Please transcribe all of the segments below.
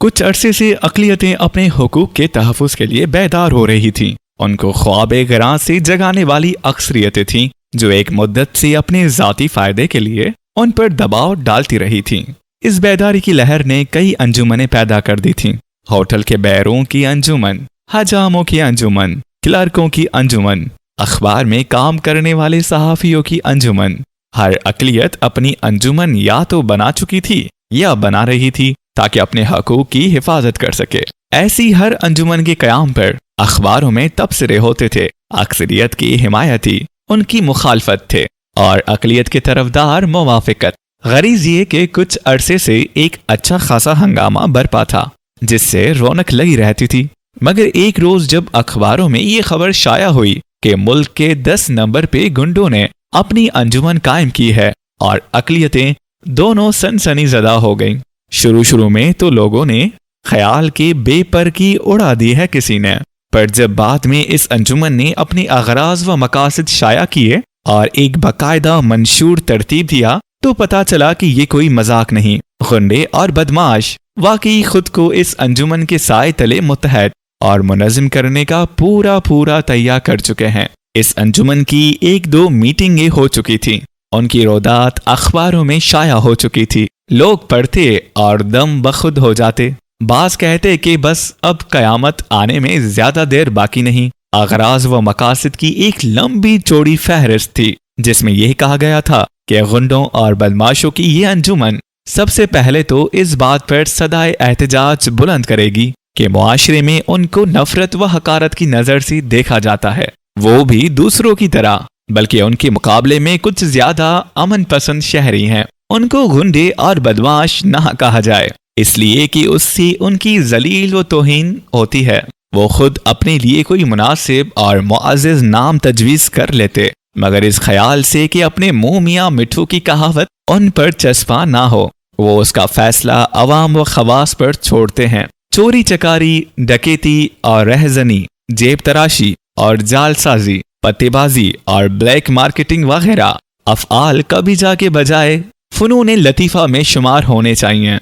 کچھ عرصے سے اقلیتیں اپنے حقوق کے تحفظ کے لیے بیدار ہو رہی تھیں۔ ان کو خواب گراں سے جگانے والی اکثریتیں تھیں جو ایک مدت سے اپنے ذاتی فائدے کے لیے ان پر دباؤ ڈالتی رہی تھیں۔ اس بیداری کی لہر نے کئی انجمنیں پیدا کر دی تھیں۔ ہوٹل کے بیروں کی انجمن، حجاموں کی انجمن، کلرکوں کی انجمن، اخبار میں کام کرنے والے صحافیوں کی انجمن۔ ہر اقلیت اپنی انجمن یا تو بنا چکی تھی یا بنا رہی تھی تاکہ اپنے حقوق کی حفاظت کر سکے۔ ایسی ہر انجمن کے قیام پر اخباروں میں تبصرے ہوتے تھے۔ اکثریت کی حمایتی ان کی مخالفت تھے اور اقلیت کے طرفدار موافقت۔ غرض یہ کہ کچھ عرصے سے ایک اچھا خاصا ہنگامہ برپا تھا جس سے رونق لگی رہتی تھی، مگر ایک روز جب اخباروں میں یہ خبر شائع ہوئی کہ ملک کے 10 نمبر پہ گنڈوں نے اپنی انجمن قائم کی ہے اور اقلیتیں دونوں سنسنی زدہ ہو گئیں۔ شروع میں تو لوگوں نے خیال کہ بے پر کی اڑا دی ہے کسی نے، پر جب بعد میں اس انجمن نے اپنی اغراض و مقاصد شائع کیے اور ایک باقاعدہ منشور ترتیب دیا تو پتا چلا کہ یہ کوئی مذاق نہیں۔ غنڈے اور بدماش واقعی خود کو اس انجمن کے سائے تلے متحد اور منظم کرنے کا پورا تیار کر چکے ہیں۔ اس انجمن کی 1-2 میٹنگیں ہو چکی تھیں، ان کی رودات اخباروں میں شائع ہو چکی تھی، لوگ پڑھتے اور دم بخود ہو جاتے۔ بعض کہتے کہ بس اب قیامت آنے میں زیادہ دیر باقی نہیں۔ اغراض و مقاصد کی ایک لمبی چوڑی فہرست تھی جس میں یہ کہا گیا تھا کہ غنڈوں اور بدماشوں کی یہ انجمن سب سے پہلے تو اس بات پر صدائے احتجاج بلند کرے گی کہ معاشرے میں ان کو نفرت و حقارت کی نظر سے دیکھا جاتا ہے، وہ بھی دوسروں کی طرح، بلکہ ان کے مقابلے میں کچھ زیادہ امن پسند شہری ہیں۔ ان کو غنڈے اور بدماش نہ کہا جائے، اس لیے کہ اس سے ان کی ذلیل و توہین ہوتی ہے۔ وہ خود اپنے لیے کوئی مناسب اور معزز نام تجویز کر لیتے، مگر اس خیال سے کہ اپنے منہ میاں مٹھو کی کہاوت ان پر چسپاں نہ ہو، وہ اس کا فیصلہ عوام و خواص پر چھوڑتے ہیں۔ چوری چکاری، ڈکیتی اور رہزنی، جیب تراشی اور جال سازی، پتے بازی اور بلیک مارکیٹنگ وغیرہ افعال کبھی جا کے بجائے فنون لطیفہ میں شمار ہونے چاہیے۔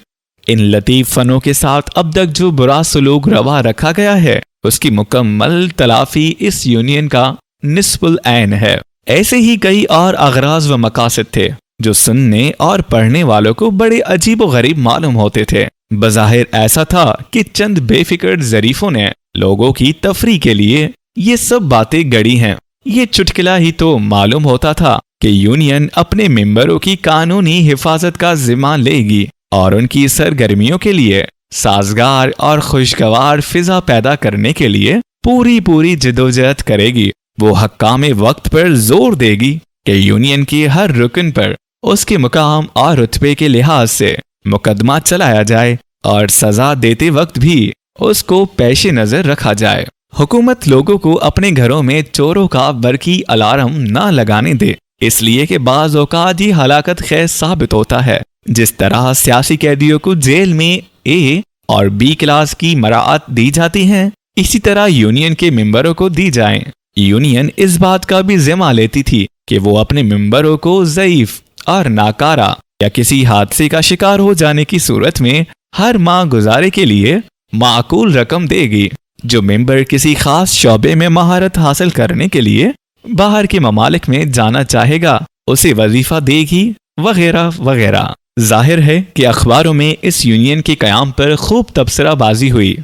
ان لطیف فنوں کے ساتھ اب تک جو برا سلوک روا رکھا گیا ہے اس کی مکمل تلافی اس یونین کا نصف العین ہے۔ ایسے ہی کئی اور اغراض و مقاصد تھے جو سننے اور پڑھنے والوں کو بڑے عجیب و غریب معلوم ہوتے تھے۔ بظاہر ایسا تھا کہ چند بے فکر ظریفوں نے لوگوں کی تفریح کے لیے یہ سب باتیں گڑی ہیں۔ یہ چٹکلا ہی تو معلوم ہوتا تھا کہ یونین اپنے ممبروں کی قانونی حفاظت کا ذمہ لے گی اور ان کی سرگرمیوں کے لیے سازگار اور خوشگوار فضا پیدا کرنے کے لیے پوری جدوجہد کرے گی۔ وہ حکام وقت پر زور دے گی کہ یونین کے ہر رکن پر اس کے مقام اور رتبے کے لحاظ سے مقدمہ چلایا جائے اور سزا دیتے وقت بھی اس کو پیش نظر رکھا جائے۔ حکومت لوگوں کو اپنے گھروں میں چوروں کا برقی الارم نہ لگانے دے، اس لیے کہ بعض اوقات یہ ہلاکت خیز ثابت ہوتا ہے۔ جس طرح سیاسی قیدیوں کو جیل میں اے اور بی کلاس کی مراعات دی جاتی ہیں، اسی طرح یونین کے ممبروں کو دی جائیں۔ یونین اس بات کا بھی ذمہ لیتی تھی کہ وہ اپنے ممبروں کو ضعیف اور ناکارہ یا کسی حادثے کا شکار ہو جانے کی صورت میں ہر ماہ گزارے کے لیے معقول رقم دے گی۔ جو ممبر کسی خاص شعبے میں مہارت حاصل کرنے کے لیے باہر کے ممالک میں جانا چاہے گا اسے وظیفہ دے گی، وغیرہ وغیرہ۔ ظاہر ہے کہ اخباروں میں اس یونین کے قیام پر خوب تبصرہ بازی ہوئی۔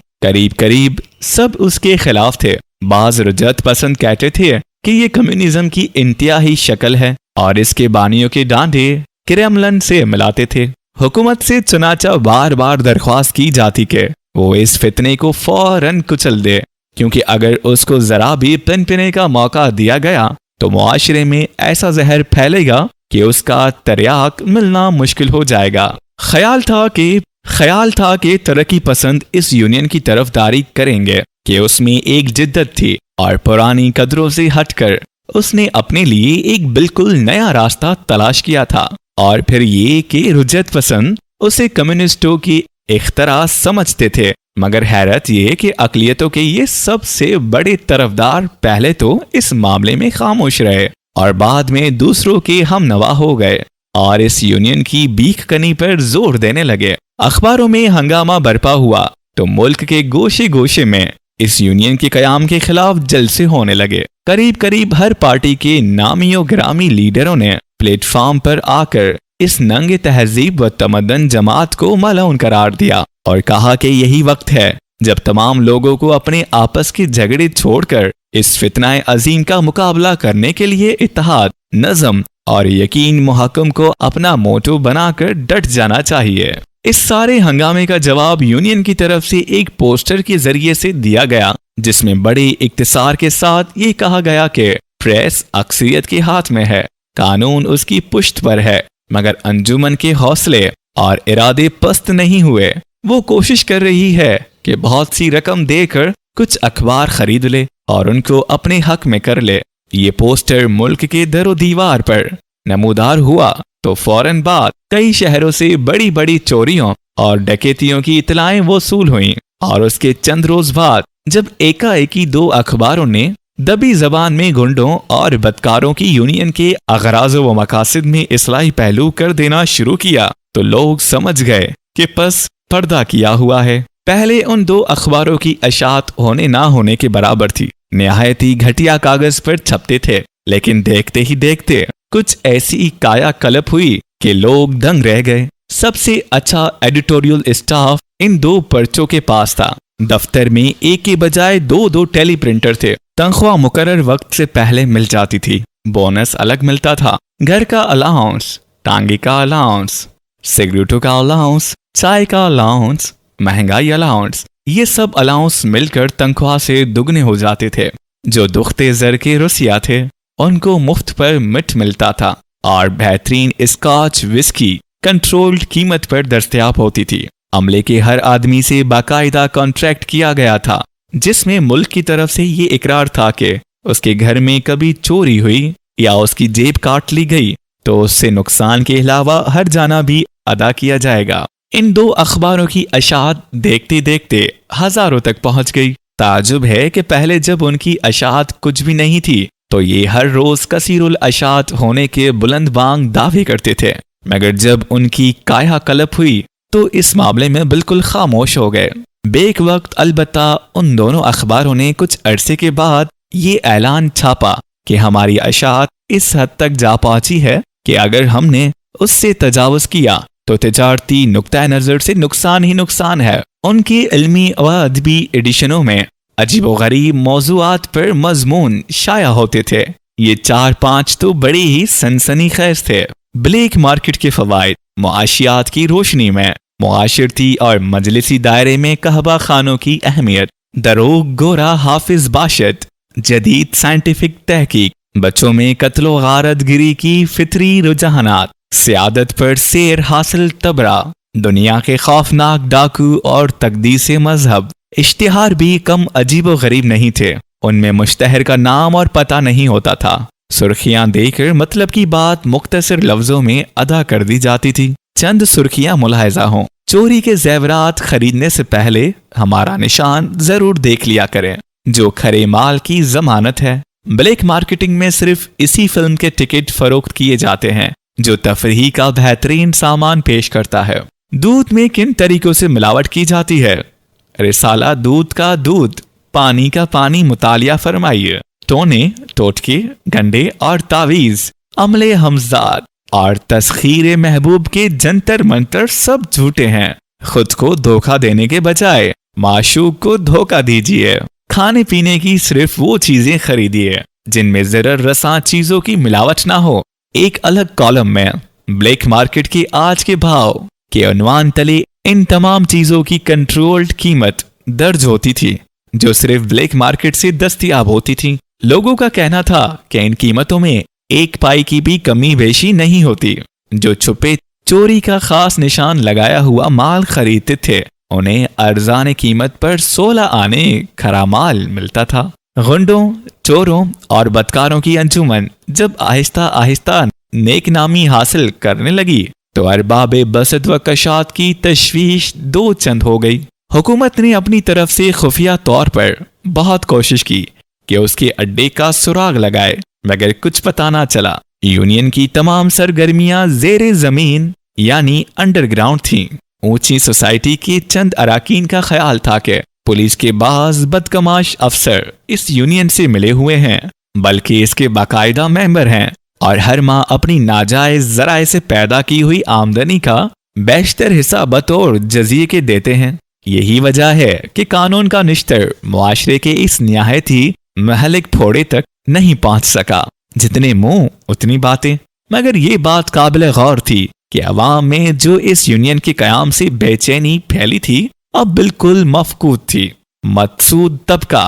قریب سب اس کے خلاف تھے۔ بعض رجعت پسند کہتے تھے کہ یہ کمیونزم کی انتہائی شکل ہے اور اس کے بانیوں کے ڈانڈے کریملن سے ملاتے تھے۔ حکومت سے چنانچہ بار درخواست کی جاتی کہ وہ اس فتنے کو فوراً کچل دے، کیونکہ اگر اس کو ذرا بھی پنپنے کا موقع دیا گیا تو معاشرے میں ایسا زہر پھیلے گا کہ اس کا تریاق ملنا مشکل ہو جائے گا۔ خیال تھا کہ ترقی پسند اس یونین کی طرفداری کریں گے کہ اس میں ایک جدت تھی اور پرانی قدروں سے ہٹ کر اس نے اپنے لیے ایک بالکل نیا راستہ تلاش کیا تھا، اور پھر یہ کہ رجعت پسند اسے کمیونسٹوں کی اختراع سمجھتے تھے۔ مگر حیرت یہ کہ اقلیتوں کے یہ سب سے بڑے طرفدار پہلے تو اس معاملے میں خاموش رہے اور بعد میں دوسروں کے ہم نوا ہو گئے اور اس یونین کی بیک کنی پر زور دینے لگے۔ اخباروں میں ہنگامہ برپا ہوا تو ملک کے گوشے گوشے میں اس یونین کے قیام کے خلاف جلسے ہونے لگے۔ قریب ہر پارٹی کے نامی و گرامی لیڈروں نے پلیٹ فارم پر آ کر اس ننگ تہذیب و تمدن جماعت کو ملعون قرار دیا اور کہا کہ یہی وقت ہے جب تمام لوگوں کو اپنے آپس کے جھگڑے چھوڑ کر اس فتنہ عظیم کا مقابلہ کرنے کے لیے اتحاد، نظم اور یقین محکم کو اپنا موٹو بنا کر ڈٹ جانا چاہیے۔ اس سارے ہنگامے کا جواب یونین کی طرف سے ایک پوسٹر کے ذریعے سے دیا گیا، جس میں بڑے اختصار کے ساتھ یہ کہا گیا کہ پریس اکثریت کے ہاتھ میں ہے، قانون اس کی پشت پر ہے، مگر انجمن کے حوصلے اور ارادے پست نہیں ہوئے۔ وہ کوشش کر رہی ہے کہ بہت سی رقم دے کر کچھ اخبار خرید لے اور ان کو اپنے حق میں کر لے۔ یہ پوسٹر ملک کے در و دیوار پر نمودار ہوا تو فوراً بعد کئی شہروں سے بڑی چوریوں اور ڈکیتیوں کی اطلاعیں وصول ہوئیں، اور اس کے چند روز بعد جب ایک 2 اخباروں نے دبی زبان میں گنڈوں اور بدکاروں کی یونین کے اغراض و مقاصد میں اصلاحی پہلو کر دینا شروع کیا تو لوگ سمجھ گئے کہ پس پردہ کیا ہوا ہے۔ پہلے ان 2 اخباروں کی اشاعت ہونے نہ ہونے کے برابر تھی، نہایت ہی گھٹیا کاغذ پر چھپتے تھے، لیکن دیکھتے ہی دیکھتے کچھ ایسی کایا کلپ ہوئی کہ لوگ دنگ رہ گئے۔ سب سے اچھا ایڈیٹوریل اسٹاف ان 2 پرچوں کے پاس تھا۔ دفتر میں ایک کے بجائے 2 ٹیلی پرنٹر تھے۔ تنخواہ مقرر وقت سے پہلے مل جاتی تھی، بونس الگ ملتا تھا، گھر کا الاؤنس، ٹانگے کا الاؤنس، سگریٹوں کا الاؤنس، چائے کا الاؤنس، مہنگائی الاؤنس، یہ سب الاؤنس مل کر تنخواہ سے دگنے ہو جاتے تھے۔ جو دختے زر کے روسیا تھے ان کو مفت پر مٹ ملتا تھا، اور بہترین اسکاچ وسکی کنٹرولڈ قیمت پر دستیاب ہوتی تھی۔ عملے کے ہر آدمی سے باقاعدہ کانٹریکٹ کیا گیا تھا، جس میں ملک کی طرف سے یہ اقرار تھا کہ اس کے گھر میں کبھی چوری ہوئی یا اس کی جیب کاٹ لی گئی تو اس سے نقصان کے علاوہ ہر جانا بھی ادا کیا جائے گا۔ ان 2 اخباروں کی اشاعت دیکھتے دیکھتے ہزاروں تک پہنچ گئی۔ تعجب ہے کہ پہلے جب ان کی اشاعت کچھ بھی نہیں تھی تو یہ ہر روز کثیر الاشاعت ہونے کے بلند بانگ دعوے کرتے تھے، مگر جب ان کی کایا کلپ ہوئی تو اس معاملے میں بالکل خاموش ہو گئے۔ بیک وقت البتہ ان دونوں اخباروں نے کچھ عرصے کے بعد یہ اعلان چھاپا کہ ہماری اشاعت اس حد تک جا پہنچی ہے کہ اگر ہم نے اس سے تجاوز کیا تو تجارتی نقطۂ نظر سے نقصان ہی نقصان ہے۔ ان کی علمی و ادبی ایڈیشنوں میں عجیب و غریب موضوعات پر مضمون شائع ہوتے تھے۔ یہ 4-5 تو بڑے ہی سنسنی خیز تھے۔ بلیک مارکیٹ کے فوائد، معاشیات کی روشنی میں معاشرتی اور مجلسی دائرے میں قہوہ خانوں کی اہمیت، دروغ گورا حافظ باشد، جدید سائنٹیفک تحقیق، بچوں میں قتل و غارت گری کی فطری رجحانات، سیادت پر سیر حاصل تبرہ، دنیا کے خوفناک ڈاکو اور تقدیس مذہب۔ اشتہار بھی کم عجیب و غریب نہیں تھے، ان میں مشتہر کا نام اور پتہ نہیں ہوتا تھا، سرخیاں دے کر مطلب کی بات مختصر لفظوں میں ادا کر دی جاتی تھی۔ چند سرخیاں ملاحظہ ہوں، چوری کے زیورات خریدنے سے پہلے ہمارا نشان ضرور دیکھ لیا کریں، جو کھرے مال کی ضمانت ہے۔ بلیک مارکیٹنگ میں صرف اسی فلم کے ٹکٹ فروخت کیے جاتے ہیں جو تفریح کا بہترین سامان پیش کرتا ہے۔ دودھ میں کن طریقوں سے ملاوٹ کی جاتی ہے؟ رسالہ دودھ کا دودھ، پانی کا پانی مطالعہ فرمائیے۔ ٹونے، ٹوٹکے، گنڈے اور تعویذ، عملے ہمزاد اور تسخیر محبوب کے جنتر منتر سب جھوٹے ہیں۔ خود کو دھوکہ دینے کے بجائے معشوق کو دھوکہ دیجیے۔ کھانے پینے کی صرف وہ چیزیں خریدیے جن میں ضرر رساں چیزوں کی ملاوٹ نہ ہو۔ ایک الگ کالم میں بلیک مارکیٹ کے آج کے بھاؤ کے عنوان تلے ان تمام چیزوں کی کنٹرولڈ قیمت درج ہوتی تھی جو صرف بلیک مارکیٹ سے دستیاب ہوتی تھی۔ لوگوں کا کہنا تھا کہ ان قیمتوں میں 1 پائی کی بھی کمی بیشی نہیں ہوتی۔ جو چھپے چوری کا خاص نشان لگایا ہوا مال خریدتے تھے انہیں ارزان قیمت پر 16 آنے کھرا مال ملتا تھا۔ غنڈوں، چوروں اور بدکاروں کی انجمن جب آہستہ آہستہ نیک نامی حاصل کرنے لگی تو ارباب بسط و کشاد کی تشویش 2 چند ہو گئی۔ حکومت نے اپنی طرف سے خفیہ طور پر بہت کوشش کی کہ اس کے اڈے کا سراغ لگائے، مگر کچھ پتہ نہ چلا۔ यूनियन की तमाम सरगर्मियां ज़ेरे ज़मीन यानी अंडरग्राउंड थीं। ऊंची सोसाइटी के चंद अराकीन का ख्याल था कि पुलिस के बाज बदकमाश अफसर इस यूनियन से मिले हुए हैं, बल्कि इसके बाकायदा मेंबर हैं और हर माह अपनी नाजायज ज़राए से पैदा की हुई आमदनी का बेशतर हिस्सा बतौर जजिए के देते हैं। यही वजह है कि कानून का निश्तर मुआशरे के इस निहायत ही महलिक फोड़े तक नहीं पहुंच सका। जितने मुंह उतनी बातें। मगर ये बात काबिल गौर थी कि अवाम में जो इस यूनियन के कयाम से बेचैनी फैली थी अब बिल्कुल मफकूद थी। मकसूद तबका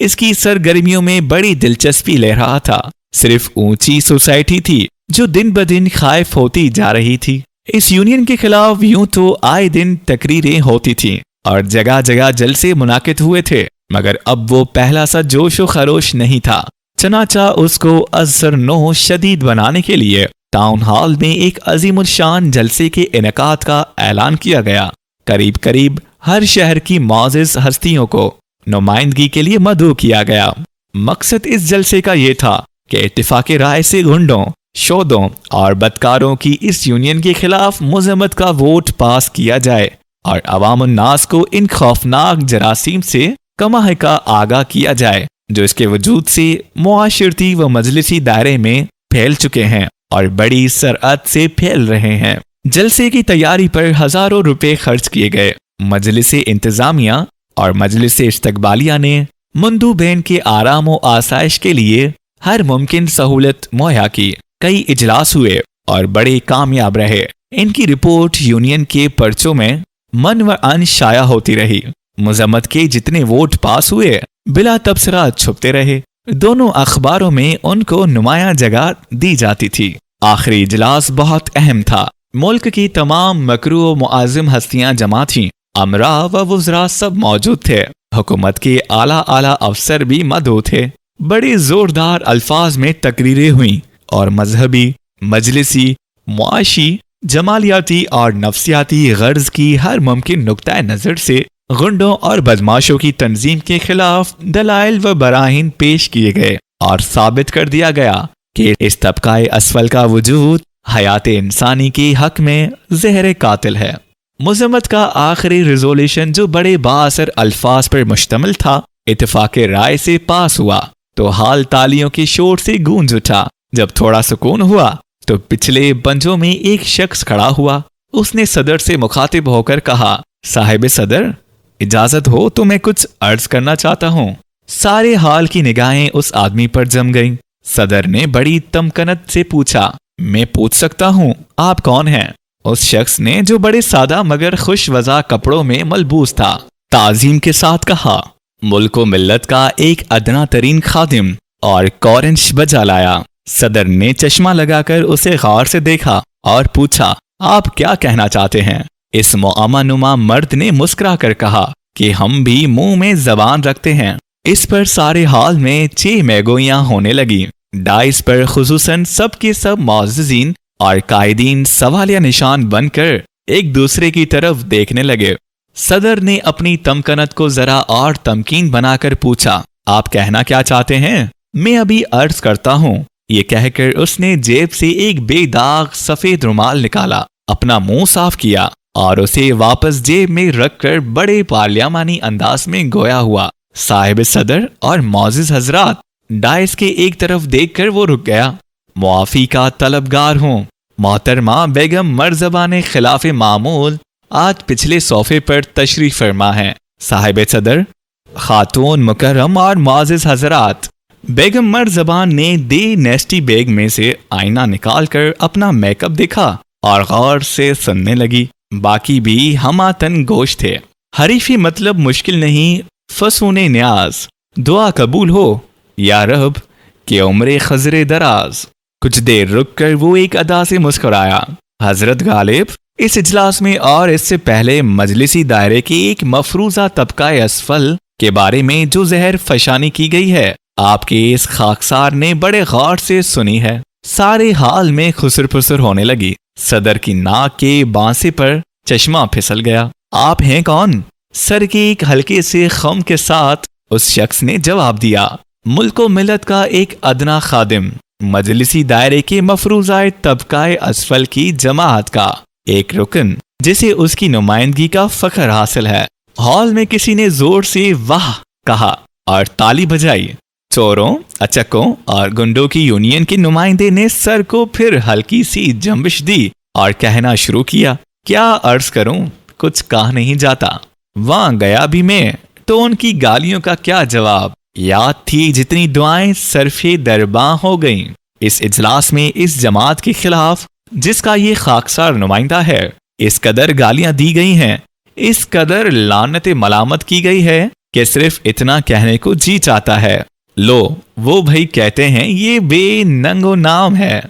इसकी सरगर्मियों में बड़ी दिलचस्पी ले रहा था। सिर्फ ऊंची सोसाइटी थी जो दिन ब दिन खाइफ होती जा रही थी। इस यूनियन के खिलाफ यूं तो आए दिन तकरीरें होती थीं और जगह जगह जलसे मुनाकिद हुए थे, मगर अब वो पहला सा जोश व खरोश नहीं था। चनाचा उसको असर नो शदीद बनाने के लिए टाउन हॉल में एक अजीमुशान जलसे के इनेकाद का ऐलान किया गया। करीब करीब हर शहर की मौजिज हस्तियों को नुमाइंदगी के लिए मदऊ किया गया। मकसद इस जलसे का ये था कि इत्तिफाक़े राय से गुंडों, शोदों और बदकारों की इस यूनियन के खिलाफ मुज़म्मत का वोट पास किया जाए और अवामुन्नास को इन खौफनाक जरासीम से कमा का आगाह किया जाए जो इसके वजूद से मुआशरती व मजलिसी दायरे में फैल चुके हैं और बड़ी सरअत से फैल रहे हैं। जलसे की तैयारी पर हजारों रुपए खर्च किए गए। मजलिसे इंतजामिया और मजलिसे इस्तकबालिया ने मंदूबैन के आराम व आसाइश के लिए हर मुमकिन सहूलत मुहैया की। कई इजलास हुए और बड़े कामयाब रहे। इनकी रिपोर्ट यूनियन के पर्चों में मन व अन शाया होती रही। मुजम्मत के जितने वोट पास हुए बिला तबसरा छुपते रहे। दोनों अखबारों में उनको नुमाया जगह दी जाती थी। आखिरी इजलास बहुत अहम था। मुल्क की तमाम मकरू व मुआज़िम हस्तियां जमा थीं। अमरा व वज़रा सब मौजूद थे। हुकूमत के आला आला अफसर भी मदऊ थे। बड़े जोरदार अल्फाज में तकरीरें हुईं और मजहबी, मजलिसी, मुआशी, जमालियाती और नफ्सियाती गर्ज की हर मुमकिन नुक्ता नज़र से गुंडों और बदमाशों की तंजीम के खिलाफ दलाइल व बराहीन पेश किए गए और साबित कर दिया गया कि इस तबकाए असफल का वजूद हयात इंसानी के हक में जहर कातिल है। मुज़म्मत का आखिरी रिजोल्यूशन जो बड़े बाअसर अल्फाज पर मुश्तमिल था, इत्तिफाक़े राय से पास हुआ तो हाल तालियों के शोर से गूंज उठा। जब थोड़ा सुकून हुआ तो पिछले बंजों में एक शख्स खड़ा हुआ। उसने सदर से मुखातिब होकर कहा, साहिब सदर, इजाजत हो तो मैं कुछ अर्ज करना चाहता हूँ। सारे हाल की निगाहें उस आदमी पर जम गईं। सदर ने बड़ी तमकनत से पूछा, मैं पूछ सकता हूँ आप कौन हैं? उस शख्स ने, जो बड़े सादा मगर खुश वज़ा कपड़ों में मलबूस था, ताजीम के साथ कहा, मुल्क व मिल्लत का एक अदना तरीन खादिम और कौरंश बजा लाया। सदर ने चश्मा लगाकर उसे गौर से देखा और पूछा, आप क्या कहना चाहते हैं? इस मुआमानुमा मर्द ने मुस्कुरा कर कहा कि हम भी मुंह में जबान रखते हैं। इस पर सारे हाल में चे मैगोइयां होने लगी। डाइस पर खुसूसन सब के सब मौज़िज़ीन और कायदीन सवालिया निशान बनकर एक दूसरे की तरफ देखने लगे। सदर ने अपनी तमकनत को जरा और तमकीन बनाकर पूछा, आप कहना क्या चाहते हैं? मैं अभी अर्ज करता हूँ। ये कहकर उसने जेब से एक बेदाग सफेद रुमाल निकाला, अपना मुंह साफ किया और उसे वापस जेब में रखकर बड़े पार्लियामानी अंदाज में गोया हुआ, साहिब सदर और मौजिज हजरात। डाइस के एक तरफ देखकर वो रुक गया। मुआफी का तलबगार हूँ। मोहतरमा बेगम मर्ज़बान खिलाफ मामूल आज पिछले सोफे पर तशरीफ फरमा है। साहिब सदर, खातून मुकर्रम और मौजिज हजरात। बेगम मर्ज़बान ने दे नेस्टी बैग में से आईना निकालकर अपना मेकअप देखा और गौर से सुनने लगी। बाकी भी हमातन गोश थे। हरीफी मतलब मुश्किल नहीं, फसूने न्याज, दुआ कबूल हो या रब के उम्र खजरे दराज। कुछ देर रुककर वो एक अदा से मुस्कुराया। हजरत गालिब, इस इजलास में और इससे पहले मजलिसी दायरे की एक मफरूजा तबका असफल के बारे में जो जहर फशानी की गई है, आपके इस खाकसार ने बड़े गौर से सुनी है। सारे हाल में खुसर फुसर होने लगी। सदर की नाक के बांसे पर चश्मा फिसल गया। आप हैं कौन? सर के एक हल्के से खम के साथ उस शख्स ने जवाब दिया, मुल्क व मिल्लत का एक अदना खादिम, मजलिसी दायरे के मफरूजाए तबकाए असफल की जमात का एक रुकन जिसे उसकी नुमाइंदगी का फख्र हासिल है। हॉल में किसी ने जोर से वाह कहा और ताली बजाई। चोरों, अचक्कों और गुंडों की यूनियन के नुमाइंदे ने सर को फिर हल्की सी जंबिश दी और कहना शुरू किया, क्या अर्ज करूं, कुछ कहा नहीं जाता। वहां गया भी मैं तो उनकी गालियों का क्या जवाब। याद थी जितनी दुआएं सरफे दरबां हो गईं। इस इजलास में इस जमात के खिलाफ जिसका ये खाकसार नुमाइंदा है, इस कदर गालियां दी गई हैं, इस कदर लानत मलामत की गई है कि सिर्फ इतना कहने को जी चाहता है, लो वो भाई कहते हैं ये बेनंगो नाम है।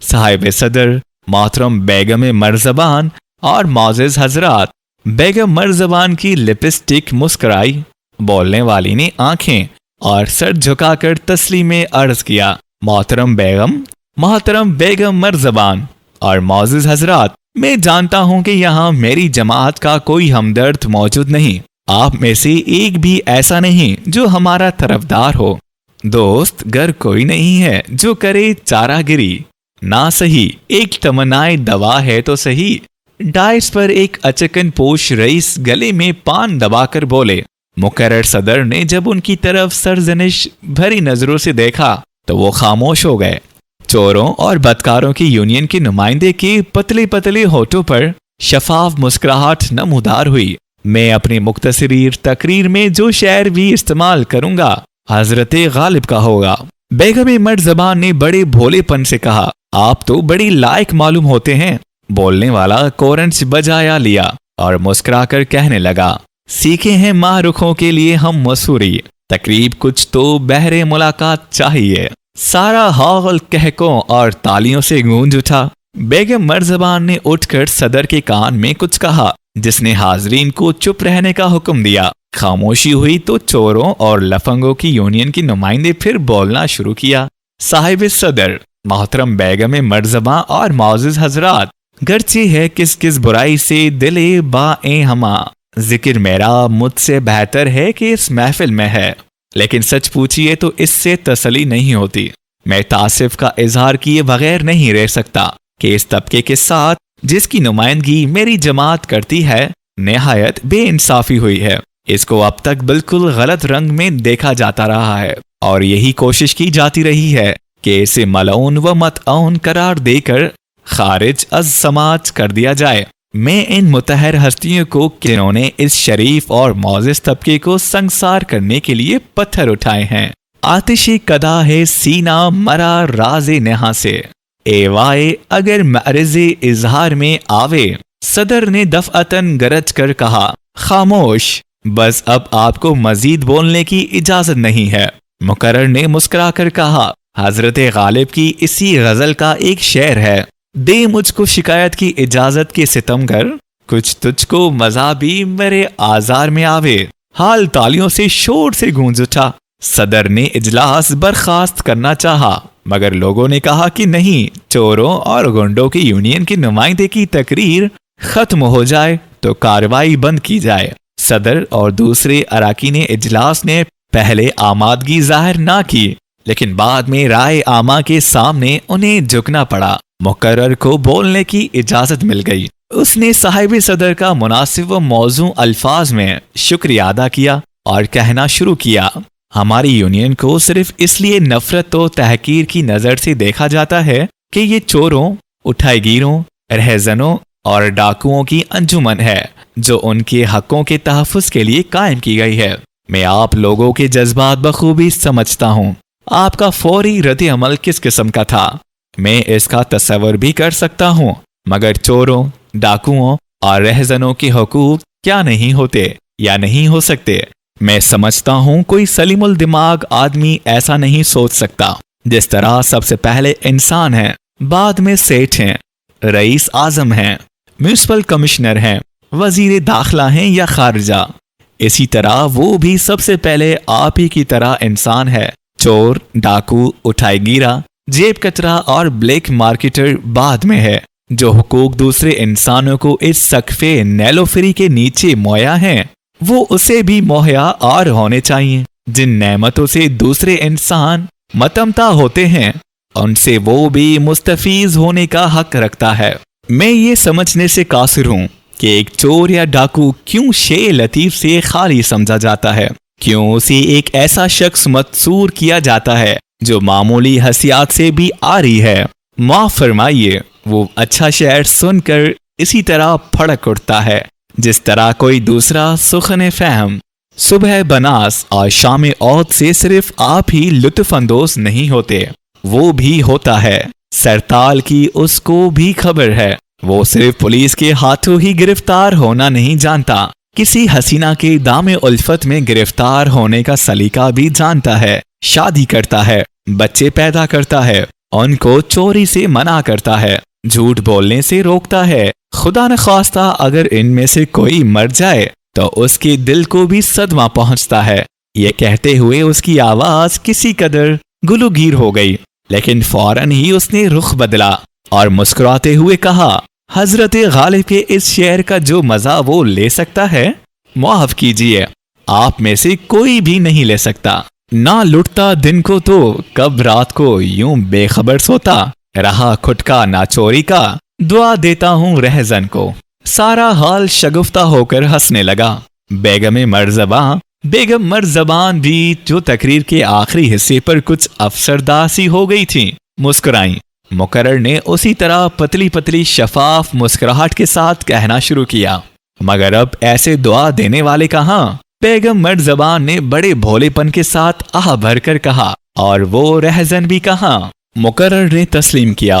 साहिब सदर मोहतरम बेगम मर्ज़बान और मोअज़्ज़ज़ हजरात। बेगम मर्ज़बान की लिपस्टिक मुस्कुराई। बोलने वाली ने आंखें और सर झुकाकर तस्लीम अर्ज किया, मोहतरम बेगम मर्ज़बान और मोअज़्ज़ज़ हजरात, मैं जानता हूं कि यहाँ मेरी जमात का कोई हमदर्द मौजूद नहीं। आप में से एक भी ऐसा नहीं जो हमारा तरफदार हो। दोस्त गर कोई नहीं है जो करे चारागिरी। ना सही एक तमन्नाए दवा है तो सही। डाइस पर एक अचकन पोश रईस गले में पान दबाकर बोले। मुकर्रर सदर ने जब उनकी तरफ सरजनिश भरी नजरों से देखा तो वो खामोश हो गए। चोरों और बदकारों की यूनियन के नुमाइंदे के पतले पतले होठों पर शफाफ मुस्कुराहट नमूदार हुई। मैं अपनी मुख्तसरीर तकरीर में जो शेर भी इस्तेमाल करूंगा हजरत गालिब का होगा। बेगम मर्ज़बान ने बड़े भोलेपन से कहा, आप तो बड़ी लायक मालूम होते हैं। बोलने वाला कोरंच बजाया लिया और मुस्कुराकर कहने लगा, सीखे हैं मारुखों के लिए हम मसूरी, तकरीब कुछ तो बहरे मुलाकात चाहिए। सारा हॉल कहकों और तालियों से गूंज उठा। बेगम मर्ज़बान ने उठकर सदर के कान में कुछ कहा, जिसने हाजरीन को चुप रहने का हुक्म दिया। खामोशी हुई तो चोरों और लफंगों की यूनियन के नुमाइंदे फिर बोलना शुरू किया। साहिब सदर, मोहतरम बेगम मर्ज़बान और मोअज़्ज़ज़ हजरात, गर्चे है किस किस बुराई से दिले बाए हमा, जिक्र मेरा मुझसे बेहतर है कि इस महफिल में है, लेकिन सच पूछिए तो इससे तसली नहीं होती। मैं तासिफ का इजहार किए बगैर नहीं रह सकता कि इस तबके के साथ जिसकी नुमाइंदगी मेरी जमात करती है निहायत बेइंसाफी हुई है। इसको अब तक बिल्कुल गलत रंग में देखा जाता रहा है और यही कोशिश की जाती रही है कि इसे मलऊन व मतऊन करार देकर खारिज अज समाज कर दिया जाए। मैं इन मुतहर हस्तियों को जिन्होंने इस शरीफ और मोअज़्ज़ज़ तबके को संसार करने के लिए पत्थर उठाए हैं, आतिशी कदा है सीना मरा राजे नहा से, एवाए अगर मर्ज़े इजहार में आवे। सदर ने दफअतन गरज कर कहा, खामोश, बस अब आपको मजीद बोलने की इजाजत नहीं है। मुकर्रर ने मुस्कुराकर कहा, हजरत गालिब की इसी गजल का एक शेर है, दे मुझको शिकायत की इजाजत के सितमगर, कुछ तुझको मजा भी मेरे आजार में आवे। हाल तालियों से शोर से गूंज उठा। सदर ने इजलास बर्खास्त करना चाहा, मगर लोगों ने कहा कि नहीं, चोरों और गुंडों की यूनियन के नुमाइंदे की तकरीर खत्म हो जाए तो कार्रवाई बंद की जाए। सदर और दूसरे अराकीन इजलास ने पहले आमादगी जाहिर ना की, लेकिन बाद में राय आमा के सामने उन्हें झुकना पड़ा। मुकर्रर को बोलने की इजाजत मिल गई। उसने साहिब सदर का मुनासिब व मौजू अल्फाज में शुक्रिया अदा किया और कहना शुरू किया, हमारी यूनियन को सिर्फ इसलिए नफरत व तहकीर की नजर से देखा जाता है कि ये चोरों, उठाईगीरों, रहजनों और डाकुओं की अंजुमन है जो उनके हकों के तहफ़्फ़ुज़ के लिए कायम की गई है। मैं आप लोगों के जज्बात बखूबी समझता हूँ। आपका फौरी रद्द अमल किस किस्म का था मैं इसका तस्वर भी कर सकता हूँ, मगर चोरों, डाकुओं और रहजनों के हुकूक क्या नहीं होते या नहीं हो सकते। मैं समझता हूँ कोई सलीमुल दिमाग आदमी ऐसा नहीं सोच सकता। जिस तरह सबसे पहले इंसान है, बाद में सेठ हैं, रईस आजम हैं, म्यूनिसिपल कमिश्नर हैं, वजीर दाखिला हैं या खारजा, इसी तरह वो भी सबसे पहले आप ही की तरह इंसान है। चोर, डाकू, उठाईगीरा, जेब कतरा और ब्लैक मार्केटर बाद में है। जो हुकूक दूसरे इंसानों को इस सकफे नेलोफरी के नीचे मुहैया हैं, वो उसे भी मुहैया और होने चाहिए। जिन नेमतों से दूसरे इंसान मतमता होते हैं, उनसे वो भी मुस्तफीज होने का हक रखता है। मैं ये समझने से कासिर हूँ कि एक चोर या डाकू क्यों शेर लतीफ से खाली समझा जाता है, क्यों उसे एक ऐसा शख्स मतसूर किया जाता है जो मामूली हसियात से भी आरी है। माफ फरमाइए, वो अच्छा शेर सुनकर इसी तरह फड़क उठता है जिस तरह कोई दूसरा सुखन फहम सुबह बनास और शाम औद से सिर्फ आप ही लुत्फ अंदोज नहीं होते, वो भी होता है। सरताल की उसको भी खबर है, वो सिर्फ पुलिस के हाथों ही गिरफ्तार होना नहीं जानता, किसी हसीना के दामे उल्फत में गिरफ्तार होने का सलीका भी जानता है। शादी करता है, बच्चे पैदा करता है, उनको चोरी से मना करता है, झूठ बोलने से रोकता है। खुदा न खास्ता अगर इनमें से कोई मर जाए तो उसके दिल को भी सदमा पहुंचता है। ये कहते हुए उसकी आवाज किसी कदर गुलूगीर हो गई, लेकिन फौरन ही उसने रुख बदला और मुस्कुराते हुए कहा, हजरत गालिब के इस शेर का जो मजा वो ले सकता है, माफ कीजिए, आप में से कोई भी नहीं ले सकता। ना लुटता दिन को तो कब रात को यूं बेखबर सोता, रहा खुटका ना चोरी का, दुआ देता हूँ रहजन को। सारा हाल शगुफ्ता होकर हंसने लगा। बेगम मर्ज़बान भी, जो तकरीर के आखिरी हिस्से पर कुछ अफसरदासी हो गई थी, मुस्कुराई। मुकर्रर ने उसी तरह पतली पतली शफाफ मुस्कुराहट के साथ कहना शुरू किया, मगर अब ऐसे दुआ देने वाले कहाँ। बेगम मर्ज़बान ने बड़े भोलेपन के साथ आह भरकर कहा, और वो रहजन भी कहाँ। मुकर्रर ने तस्लीम किया।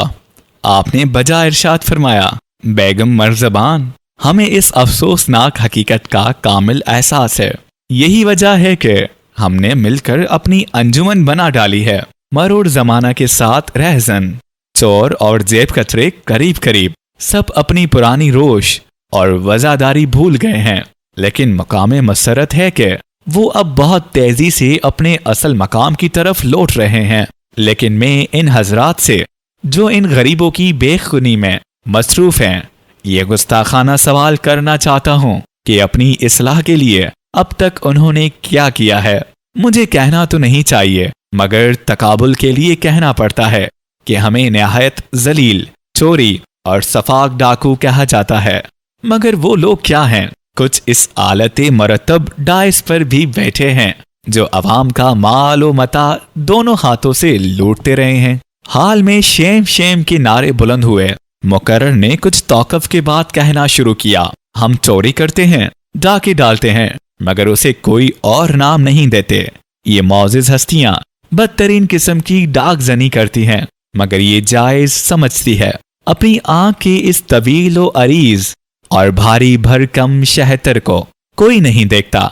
आपने बजा इरशाद फरमाया, बेगम मर्ज़बान, हमें इस अफसोसनाक हकीकत का कामिल एहसास है। यही वजह है कि हमने मिलकर अपनी अंजुमन बना डाली है। मरूर जमाना के साथ रहजन, चोर और जेब कतरे करीब करीब सब अपनी पुरानी रोश और वजादारी भूल गए हैं, लेकिन मकाम मसरत है कि वो अब बहुत तेजी से अपने असल मकाम की तरफ लौट रहे हैं। लेकिन मैं इन हजरात से, जो इन गरीबों की बेखुनी में मसरूफ हैं, ये गुस्ताखाना सवाल करना चाहता हूँ कि अपनी इस्लाह के लिए अब तक उन्होंने क्या किया है। मुझे कहना तो नहीं चाहिए, मगर तकाबुल के लिए कहना पड़ता है कि हमें निहायत जलील, चोरी और सफाक डाकू कहा जाता है। मगर वो लोग क्या हैं? कुछ इस आलत मरतब डाइस पर भी बैठे हैं जो अवाम का माल व मता दोनों हाथों से लूटते रहे हैं। हाल में शेम शेम के नारे बुलंद हुए। मुकर्रर ने कुछ तौक़ुफ़ के बाद कहना शुरू किया, हम चोरी करते हैं, डाके डालते हैं, मगर उसे कोई और नाम नहीं देते। ये मौजिज़ हस्तियां बदतरीन किस्म की डाकजनी करती हैं, मगर ये जायज समझती है। अपनी आंख के इस तवील व अरीज और भारी भरकम शहतर को कोई नहीं देखता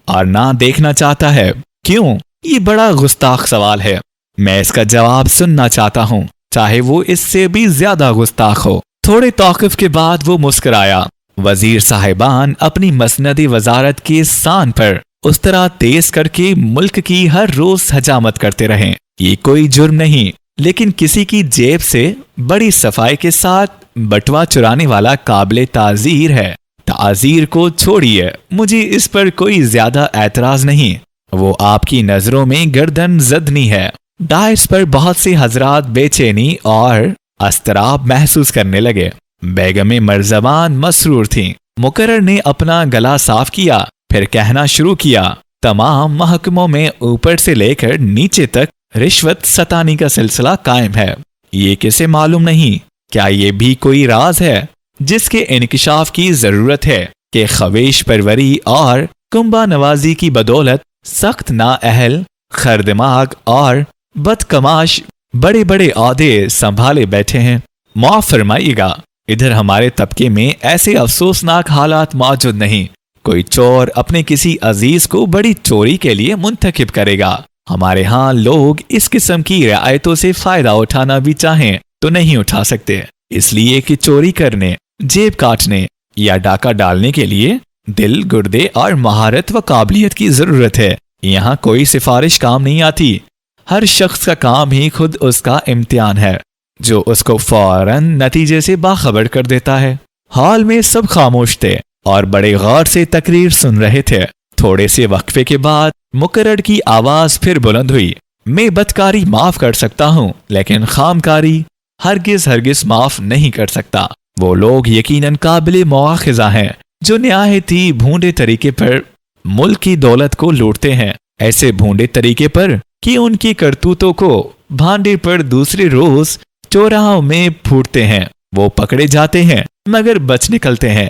और ना देखना चाहता है। क्यों? ये बड़ा गुस्ताख सवाल है। मैं इसका जवाब सुनना चाहता हूँ, चाहे वो इससे भी ज्यादा गुस्ताख हो। थोड़े तौक़ुफ़ के बाद वो मुस्कुराया। वजीर साहिबान अपनी मसनदी वजारत के शान पर उस तरह तेज करके मुल्क की हर रोज हजामत करते रहे। ये कोई जुर्म नहीं, लेकिन किसी की जेब से बड़ी सफाई के साथ बटवा चुराने वाला काबिल ताज़ीर है। ताज़ीर को छोड़िए, मुझे इस पर कोई ज्यादा एतराज नहीं। वो आपकी नजरों में गर्दन जदनी है। डाइस पर बहुत से हजरात बेचैनी और अस्तराब महसूस करने लगे। बेगम मर्ज़बान मसरूर थीं। मुकर्रर ने अपना गला साफ किया, फिर कहना शुरू किया, तमाम महकमों में ऊपर से लेकर नीचे तक रिश्वत सतानी का सिलसिला कायम है। ये किसे मालूम नहीं? क्या ये भी कोई राज है जिसके इंकिशाफ की जरूरत है कि खवेश परवरी और कुंबा नवाजी की बदौलत सख्त नाअहल, खरदिमाग और बदकमाश बड़े बड़े औहदे संभाले बैठे हैं। माफ फरमाइएगा, इधर हमारे तबके में ऐसे अफसोसनाक हालात मौजूद नहीं। कोई चोर अपने किसी अजीज को बड़ी चोरी के लिए मुंतखब करेगा। हमारे यहाँ लोग इस किस्म की रियायतों से फायदा उठाना भी चाहें तो नहीं उठा सकते, इसलिए कि चोरी करने, जेब काटने या डाका डालने के लिए दिल, गुर्दे और महारत व काबिलियत की जरूरत है। यहाँ कोई सिफारिश काम नहीं आती। हर शख्स का काम ही खुद उसका इम्तिहान है, जो उसको फौरन नतीजे से बाखबर कर देता है। हाल में सब खामोश थे और बड़े गौर से तकरीर सुन रहे थे। थोड़े से वक्फे के बाद मुकर्रर की आवाज फिर बुलंद हुई, میں بدکاری معاف کر سکتا ہوں لیکن خامکاری ہرگز معاف نہیں کر سکتا۔ وہ لوگ یقیناً قابل مواخذہ ہیں جو نہایت ہی بھونڈے طریقے پر ملک کی دولت کو لوٹتے ہیں، ایسے بھونڈے طریقے پر کہ ان کی کرتوتوں کو بھانڈے پر دوسرے روز چوراہوں میں پھوٹتے ہیں۔ وہ پکڑے جاتے ہیں مگر بچ نکلتے ہیں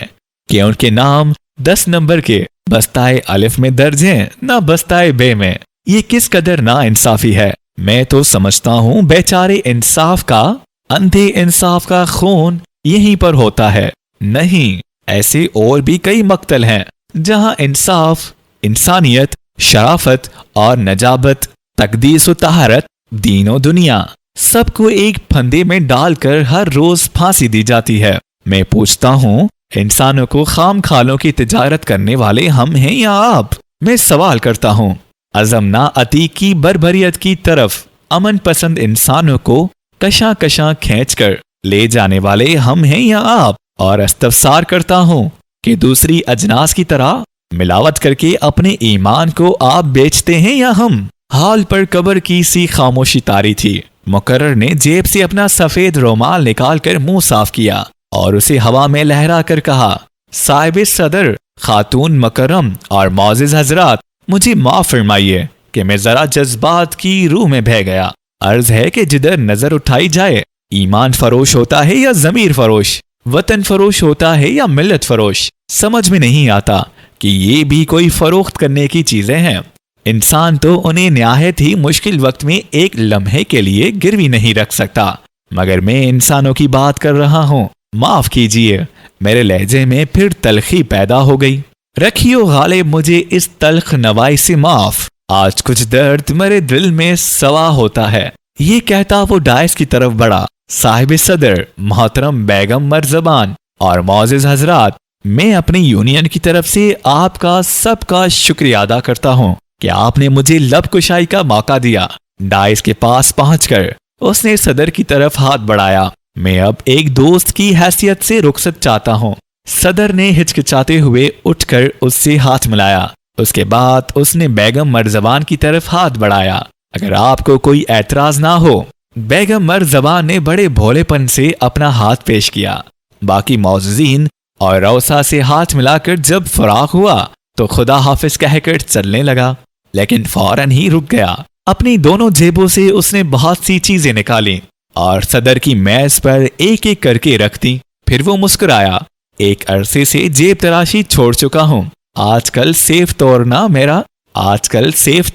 کہ ان کے نام 10 نمبر کے بستائے الف میں درج ہیں نہ بستائے بے میں۔ یہ کس قدر نا انصافی ہے۔ میں تو سمجھتا ہوں بیچارے انصاف کا، اندھے انصاف کا خون یہیں پر ہوتا ہے۔ نہیں، ایسے اور بھی کئی مقتل ہیں جہاں انصاف، انسانیت، شرافت اور نجابت، تقدیس و طہارت، دین و دنیا سب کو ایک پھندے میں ڈال کر ہر روز پھانسی دی جاتی ہے۔ میں پوچھتا ہوں، انسانوں کو خام خالوں کی تجارت کرنے والے ہم ہیں یا آپ؟ میں سوال کرتا ہوں، عزمنا عتیق کی بربریت کی طرف امن پسند انسانوں کو کشاں کشاں کھینچ کر لے جانے والے ہم ہیں یا آپ؟ اور استفسار کرتا ہوں کہ دوسری اجناس کی طرح ملاوٹ کر کے اپنے ایمان کو آپ بیچتے ہیں یا ہم؟ حال پر قبر کی سی خاموشی طاری تھی۔ مقرر نے جیب سے اپنا سفید رومال نکال کر منہ صاف کیا اور اسے ہوا میں لہرا کر کہا، صاحب صدر، خاتون مکرم اور معزز حضرات، مجھے معاف فرمائیے کہ میں ذرا جذبات کی روح میں بہہ گیا۔ عرض ہے کہ جدھر نظر اٹھائی جائے ایمان فروش ہوتا ہے یا ضمیر فروش، وطن فروش ہوتا ہے یا ملت فروش، سمجھ میں نہیں آتا کہ یہ بھی کوئی فروخت کرنے کی چیزیں ہیں۔ انسان تو انہیں نہایت ہی مشکل وقت میں ایک لمحے کے لیے گروی نہیں رکھ سکتا، مگر میں انسانوں کی بات کر رہا ہوں۔ معاف کیجئے، میرے لہجے میں پھر تلخی پیدا ہو گئی۔ رکھیو غالب مجھے اس تلخ نوائی سے معاف، آج کچھ درد میرے دل میں سوا ہوتا ہے۔ یہ کہتا وہ ڈائس کی طرف بڑھا، صاحب صدر، محترم بیگم مرزبان اور معزز حضرات، میں اپنی یونین کی طرف سے آپ کا سب کا شکریہ ادا کرتا ہوں کہ آپ نے مجھے لب کشائی کا موقع دیا۔ ڈائس کے پاس پہنچ کر اس نے صدر کی طرف ہاتھ بڑھایا۔ میں اب ایک دوست کی حیثیت سے رخصت چاہتا ہوں۔ صدر نے ہچکچاتے ہوئے اٹھ کر اس سے ہاتھ ملایا۔ اس کے بعد اس نے بیگم مرزبان کی طرف ہاتھ بڑھایا۔ اگر آپ کو کوئی اعتراض نہ ہو۔ بیگم مرزبان نے بڑے بھولے پن سے اپنا ہاتھ پیش کیا۔ باقی معززین اور روسا سے ہاتھ ملا کر جب فراغ ہوا تو خدا حافظ کہہ کر چلنے لگا، لیکن فوراً ہی رک گیا۔ اپنی دونوں جیبوں سے اس نے بہت سی چیزیں نکالیں اور صدر کی میز پر ایک ایک کر کے رکھ دی۔ پھر وہ مسکرایا، ایک عرصے سے جیب تراشی چھوڑ چکا ہوں۔ آج کل سیف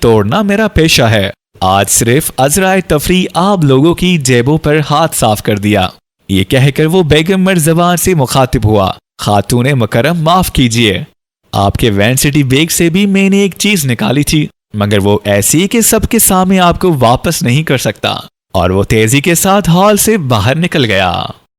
توڑنا میرا پیشہ ہے۔ آج صرف عذرائے تفریح آپ لوگوں کی جیبوں پر ہاتھ صاف کر دیا۔ یہ کہہ کر وہ بیگم مرزبان سے مخاطب ہوا، خاتون مکرم معاف کیجیے، آپ کے وینسٹی بیگ سے بھی میں نے ایک چیز نکالی تھی، مگر وہ ایسی کہ سب کے سامنے آپ کو واپس نہیں کر سکتا۔ اور وہ تیزی کے ساتھ ہال سے باہر نکل گیا۔